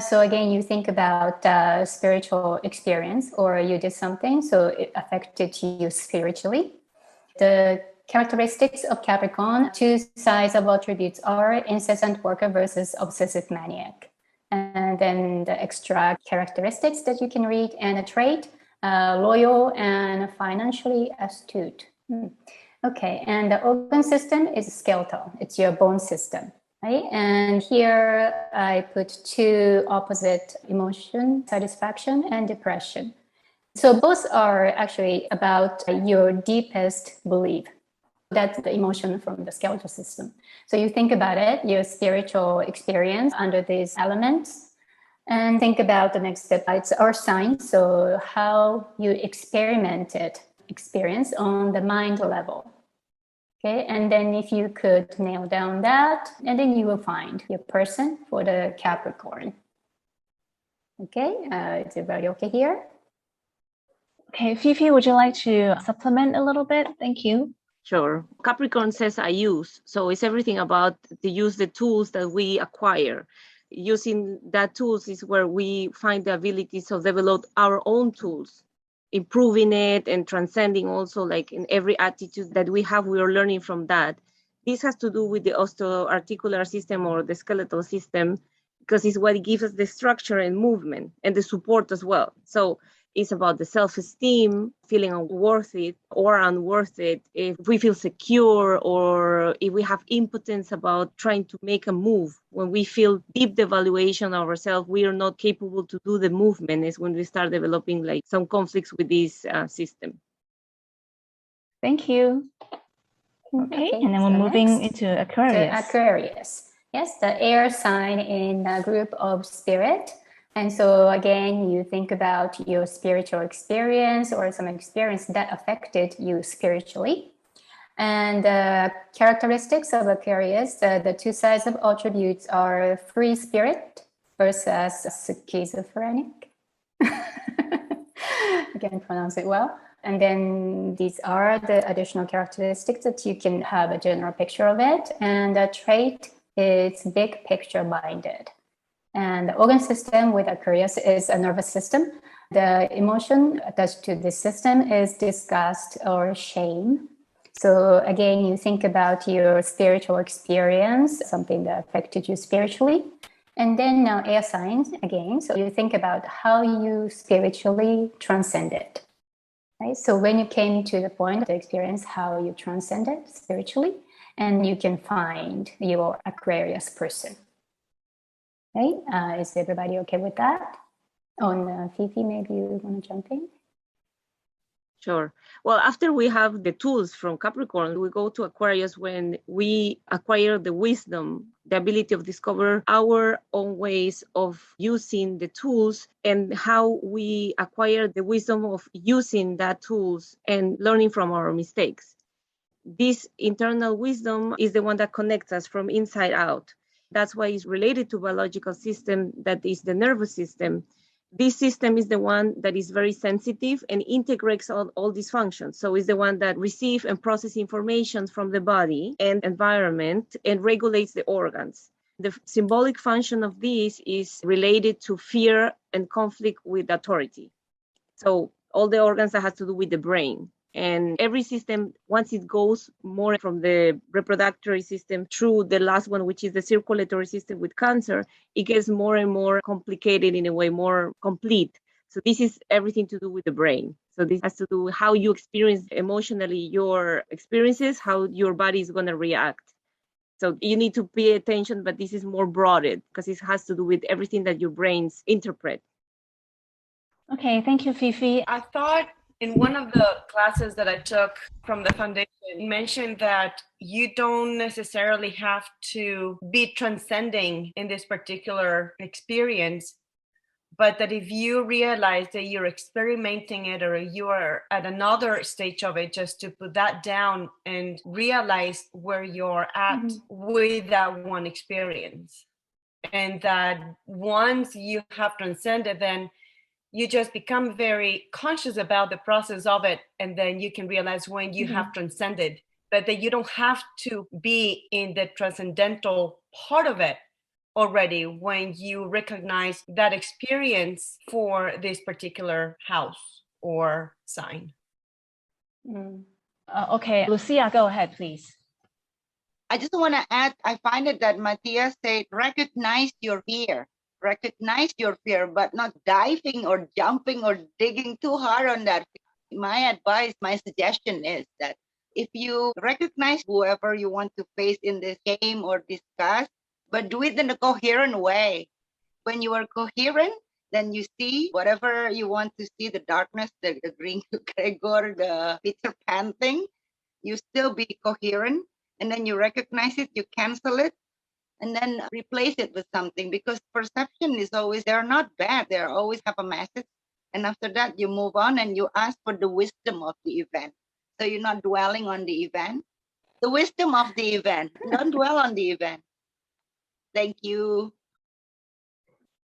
So again, you think about spiritual experience, or you did something, so it affected you spiritually. The characteristics of Capricorn, two sides of attributes are incessant worker versus obsessive maniac. And then the extra characteristics that you can read, and a trait, loyal and financially astute. Okay, and the organ system is skeletal. It's your bone system, right? And here I put two opposite emotion, satisfaction and depression. So both are actually about your deepest belief. That's the emotion from the skeletal system. So you think about it, your spiritual experience under these elements, and think about the next step. It's our sign. So how you experience on the mind level. Okay, and then if you could nail down that, and then you will find your person for the Capricorn. Okay, is everybody okay here? Okay, Fifi, would you like to supplement a little bit? Thank you. Sure. Capricorn says I use. So it's everything about to use the tools that we acquire. Using that tools is where we find the abilities to develop our own tools, improving it and transcending also, like in every attitude that we have, we are learning from that. This has to do with the osteoarticular system or the skeletal system, because it's what gives us the structure and movement and the support as well. So is about the self-esteem, feeling worth it or unworth it, if we feel secure or if we have impotence about trying to make a move. When we feel deep devaluation of ourselves, we are not capable to do the movement, is when we start developing like some conflicts with this system. Thank you. Okay, and then we're moving into Aquarius. Aquarius. Yes, the air sign in the group of spirit. And so again, you think about your spiritual experience or some experience that affected you spiritually. And the characteristics of Aquarius, the two sides of attributes are free spirit versus schizophrenic. I can pronounce it well. And then these are the additional characteristics that you can have a general picture of it. And the trait is big picture minded. And the organ system with Aquarius is a nervous system. The emotion attached to this system is disgust or shame. So again, you think about your spiritual experience, something that affected you spiritually. And then now air signs again. So you think about how you spiritually transcended. Right? So when you came to the point to experience how you transcended spiritually, and you can find your Aquarius person. Okay, is everybody okay with that? On Fifi, maybe you want to jump in? Sure. Well, after we have the tools from Capricorn, we go to Aquarius when we acquire the wisdom, the ability of discover our own ways of using the tools and how we acquire the wisdom of using that tools and learning from our mistakes. This internal wisdom is the one that connects us from inside out. That's why it's related to biological system, that is the nervous system. This system is the one that is very sensitive and integrates all these functions. So it's the one that receives and processes information from the body and environment and regulates the organs. The symbolic function of this is related to fear and conflict with authority. So all the organs that has to do with the brain. And every system, once it goes more from the reproductory system through the last one, which is the circulatory system with Cancer, it gets more and more complicated in a way, more complete. So this is everything to do with the brain. So this has to do with how you experience emotionally your experiences, how your body is going to react. So you need to pay attention, but this is more broadened because it has to do with everything that your brains interpret. Okay, thank you, Fifi. I thought in one of the classes that I took from the foundation, you mentioned that you don't necessarily have to be transcending in this particular experience, but that if you realize that you're experimenting it or you are at another stage of it, just to put that down and realize where you're at with that one experience. And that once you have transcended, then you just become very conscious about the process of it. And then you can realize when you have transcended, but that you don't have to be in the transcendental part of it already when you recognize that experience for this particular house or sign. Okay, Lucia, go ahead, please. I just want to add, I find it that Matias said, recognize your fear. Recognize your fear, but not diving or jumping or digging too hard on that. My advice, my suggestion is that if you recognize whoever you want to face in this game or discuss, but do it in a coherent way. When you are coherent, then you see whatever you want to see, the darkness, the green Gregor, the Peter Pan thing, you still be coherent. And then you recognize it, you cancel it, and then replace it with something, because perception is always, they're not bad. They always have a message. And after that, you move on and you ask for the wisdom of the event. So you're not dwelling on the event. The wisdom of the event. Don't dwell on the event. Thank you.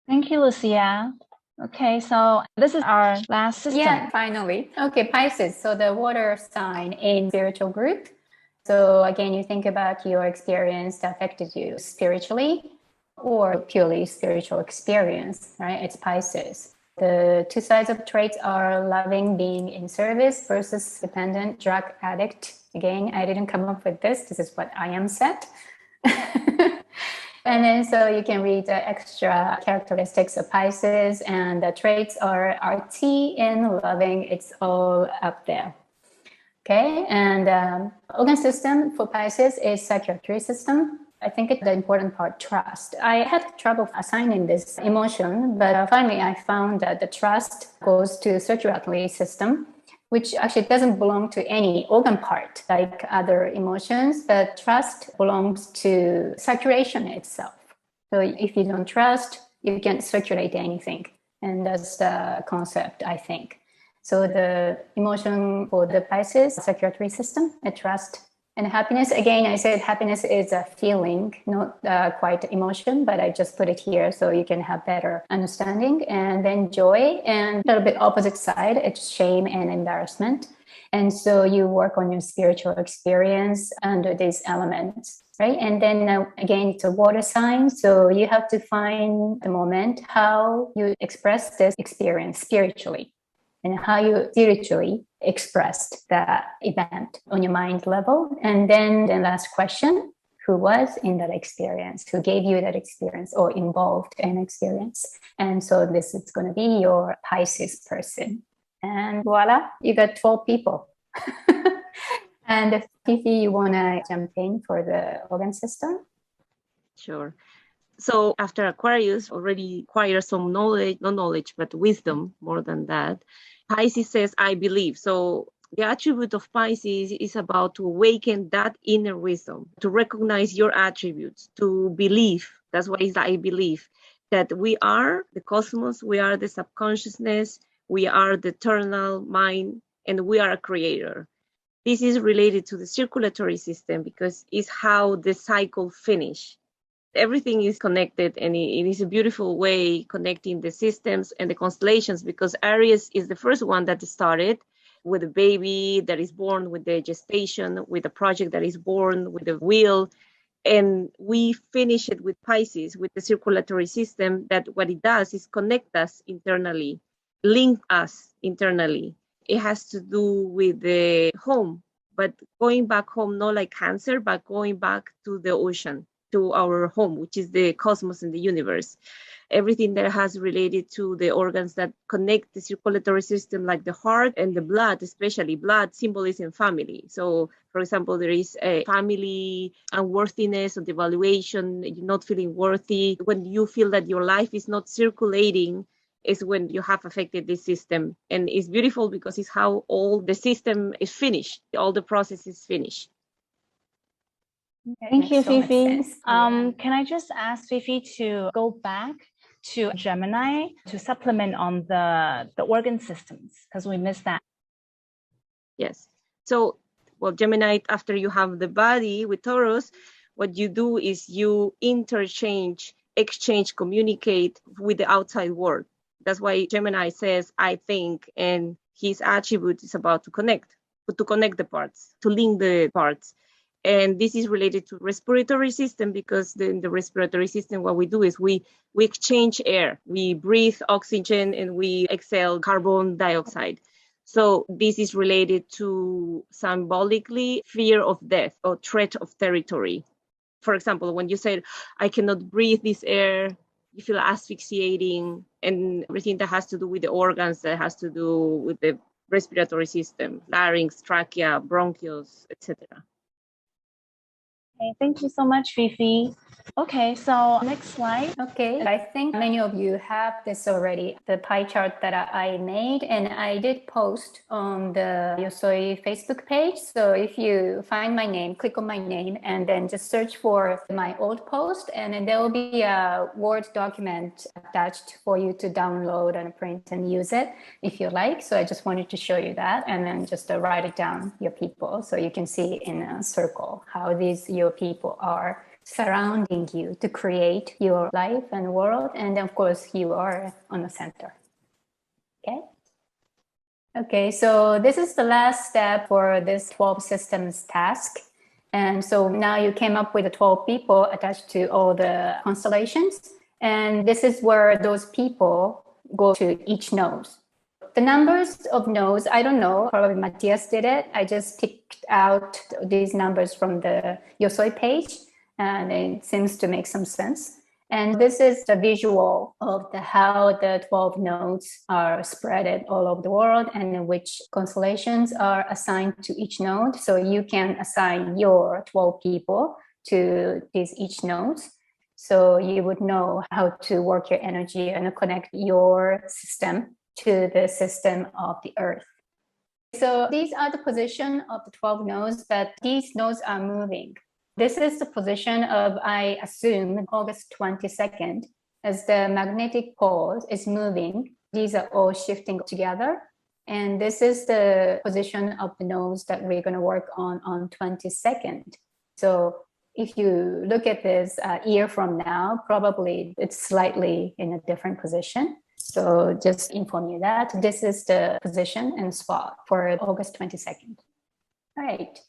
Thank you, Lucia. Okay, so this is our last system. Yeah, finally. Okay, Pisces. So the water sign in spiritual group. So again, you think about your experience that affected you spiritually or purely spiritual experience, right? It's Pisces. The two sides of traits are loving, being in service versus dependent, drug addict. Again, I didn't come up with this. This is what I am set. And then so you can read the extra characteristics of Pisces, and the traits are artsy and loving. It's all up there. Okay, and organ system for Pisces is circulatory system. I think it's the important part, trust. I had trouble assigning this emotion, but finally I found that the trust goes to circulatory system, which actually doesn't belong to any organ part like other emotions, but trust belongs to circulation itself. So if you don't trust, you can't circulate anything. And that's the concept, I think. So the emotion for the Pisces, circulatory system, a trust. And happiness, again, I said happiness is a feeling, not quite emotion, but I just put it here so you can have better understanding. And then joy, and a little bit opposite side, it's shame and embarrassment. And so you work on your spiritual experience under these elements, right? And then again, it's a water sign. So you have to find the moment how you express this experience spiritually, and how you spiritually expressed that event on your mind level. And then the last question, who was in that experience, who gave you that experience or involved in experience. And so this is going to be your Pisces person. And voila, you got 12 people. And Fifi, you want to jump in for the organ system? Sure. So after Aquarius already acquires some knowledge, not knowledge, but wisdom more than that, Pisces says, I believe. So the attribute of Pisces is about to awaken that inner wisdom, to recognize your attributes, to believe. That's why it's I believe that we are the cosmos, we are the subconsciousness, we are the eternal mind, and we are a creator. This is related to the circulatory system because it's how the cycle finishes. Everything is connected, and it is a beautiful way connecting the systems and the constellations, because Aries is the first one that started with a baby that is born, with the gestation, with a project that is born, with the will. And we finish it with Pisces, with the circulatory system, that what it does is connect us internally, link us internally. It has to do with the home, but going back home, not like Cancer, but going back to the ocean, to our home, which is the cosmos and the universe. Everything that has related to the organs that connect the circulatory system, like the heart and the blood, especially blood symbolism family. So, for example, there is a family unworthiness or devaluation, you're not feeling worthy. When you feel that your life is not circulating, is when you have affected this system. And it's beautiful because it's how all the system is finished, all the process is finished. Thank you, so much Fifi. sense. Yeah. Can I just ask Fifi to go back to Gemini to supplement on the organ systems, because we missed that. Yes. So, well, Gemini, after you have the body with Taurus, what you do is you exchange, communicate with the outside world. That's why Gemini says, I think, and his attribute is about to connect the parts, to link the parts. And this is related to respiratory system, because in the respiratory system, what we do is we exchange air. We breathe oxygen and we exhale carbon dioxide. So this is related to symbolically fear of death or threat of territory. For example, when you said, I cannot breathe this air, you feel asphyxiating, and everything that has to do with the organs, that has to do with the respiratory system, larynx, trachea, bronchioles, etc. Okay, thank you so much, Fifi. Okay, so next slide. Okay, I think many of you have this already, the pie chart that I made, and I did post on the Yosoy Facebook page. So if you find my name, click on my name, and then just search for my old post, and then there will be a Word document attached for you to download and print and use it if you like. So I just wanted to show you that, and then just write it down, your people, so you can see in a circle how these your people are surrounding you to create your life and world. And of course, you are on the center. Okay, so this is the last step for this 12 systems task. And so now you came up with the 12 people attached to all the constellations. And this is where those people go to each nose. The numbers of nodes, I don't know, probably Matias did it. I just picked out these numbers from the Yosoy page. and it seems to make some sense. And this is the visual of how the 12 nodes are spread all over the world and which constellations are assigned to each node. So you can assign your 12 people to each nodes. So you would know how to work your energy and connect your system to the system of the Earth. So these are the position of the 12 nodes, but these nodes are moving. This is the position of, I assume, August 22nd, as the magnetic pole is moving. These are all shifting together. And this is the position of the nodes that we're going to work on 22nd. So if you look at this a year from now, probably it's slightly in a different position. So just inform you that this is the position and spot for August 22nd. All right.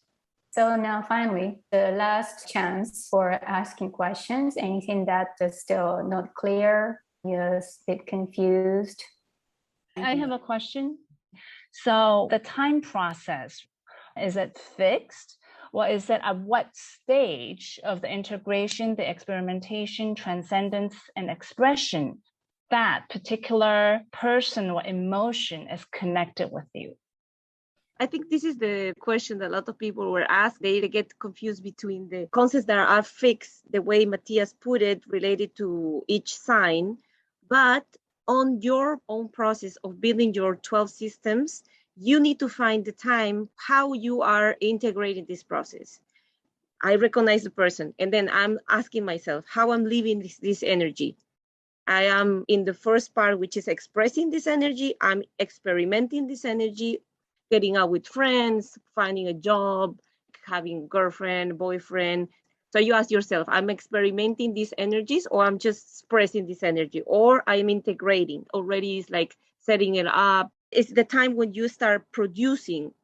So now finally, the last chance for asking questions. Anything that is still not clear, you're a bit confused? I have a question. So the time process, is it fixed? Or is it at what stage of the integration, the experimentation, transcendence, and expression that particular person or emotion is connected with you? I think this is the question that a lot of people were asked. They get confused between the concepts that are fixed, the way Matias put it, related to each sign. But on your own process of building your 12 systems, you need to find the time how you are integrating this process. I recognize the person, and then I'm asking myself how I'm living this energy. I am in the first part, which is expressing this energy. I'm experimenting this energy, getting out with friends, finding a job, having a girlfriend, boyfriend. So you ask yourself, I'm experimenting these energies, or I'm just expressing this energy, or I'm integrating. Already is like setting it up. It's the time when you start producing.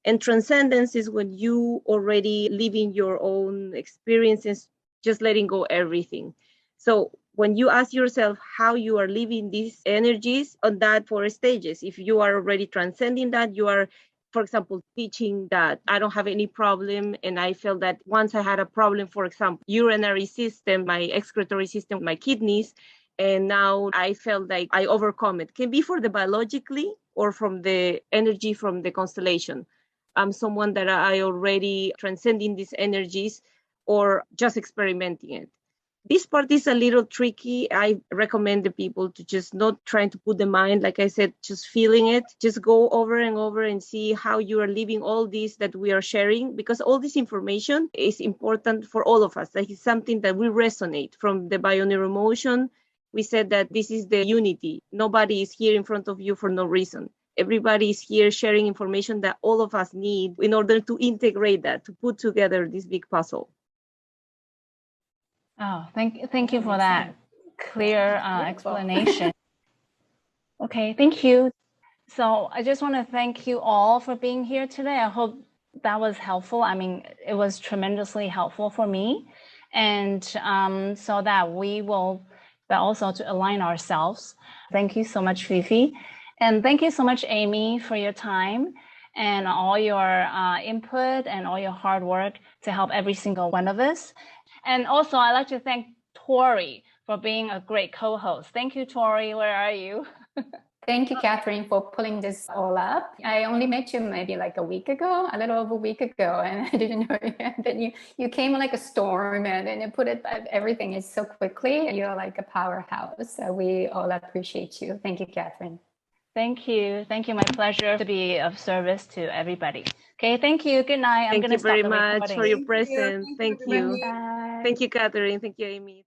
And transcendence is when you already living your own experiences, just letting go everything. So when you ask yourself how you are living these energies on that 4 stages, if you are already transcending that, you are, for example, teaching that I don't have any problem. And I felt that once I had a problem, for example, urinary system, my excretory system, my kidneys, and now I felt like I overcome it. Can be for the biologically or from the energy from the constellation. I'm someone that I already transcending these energies or just experimenting it. This part is a little tricky. I recommend the people to just not trying to put the mind, like I said, just feeling it. Just go over and over and see how you are living all this that we are sharing, because all this information is important for all of us. That is something that we resonate from the bio-neuromotion. We said that this is the unity. Nobody is here in front of you for no reason. Everybody is here sharing information that all of us need in order to integrate that, to put together this big puzzle. Oh, thank you for that clear explanation. Okay, thank you. So I just want to thank you all for being here today. I hope that was helpful. I mean, it was tremendously helpful for me. And so that we will, but also to align ourselves. Thank you so much, Fifi. And thank you so much, Amy, for your time and all your input and all your hard work to help every single one of us. And also, I'd like to thank Tori for being a great co-host. Thank you, Tori. Where are you? Thank you, Catherine, for pulling this all up. I only met you maybe like a week ago, a little over a week ago, and I didn't know you. And then you came like a storm, and then you put it everything is so quickly. You're like a powerhouse. So we all appreciate you. Thank you, Catherine. Thank you. Thank you. My pleasure to be of service to everybody. Okay, thank you. Good night. Thank you very much for your presence. Thank you. Bye. Thank you, Catherine. Thank you, Amy.